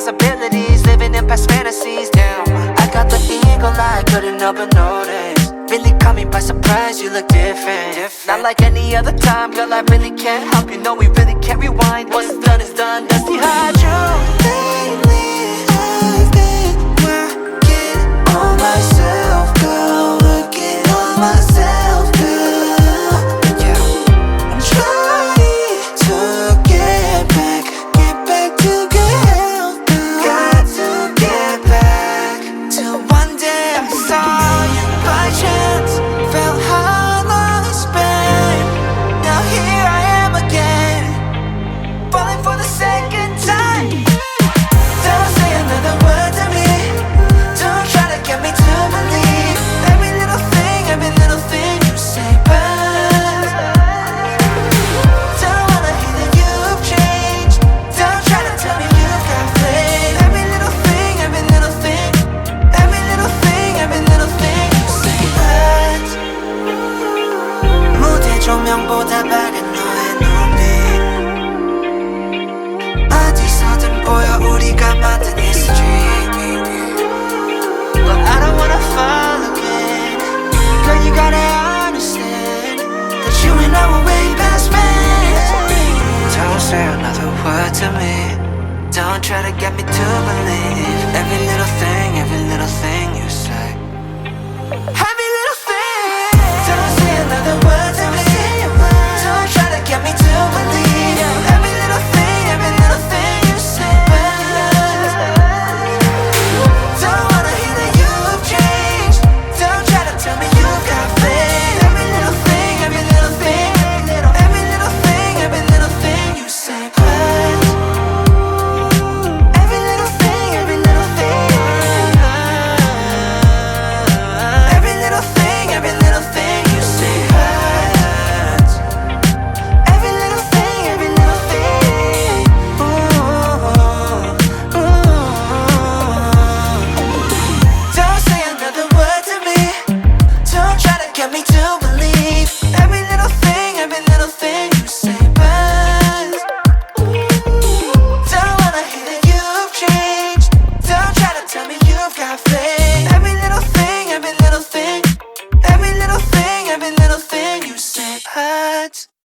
possibilities, living in past fantasies. Damn, I got the eagle eye, couldn't help but notice. Really caught me by surprise, you look different. Not like any other time, girl, I really can't help you. Know we really can't rewind. What's done is done, dusty hydro. Lately, I've been working on myself, girl. Working on myself, girl. Yeah, I'm trying to get back to good health, girl. Got to get back to one day I saw you by chance. Felt how long it's been. Now here I am again, falling for the second time. Don't say another word to me. Don't try to get me to believe every little thing you say, but don't wanna hear that you've changed. Don't try to tell me you've got flames. Every little thing you say, but 무대 조명보다 밝은 너의 눈빛 어디서든 보여 우리가 만든 history. But I don't wanna fall again. Girl, you gotta understand that you and I were way past friends. Don't say another word to me. Don't try to get me to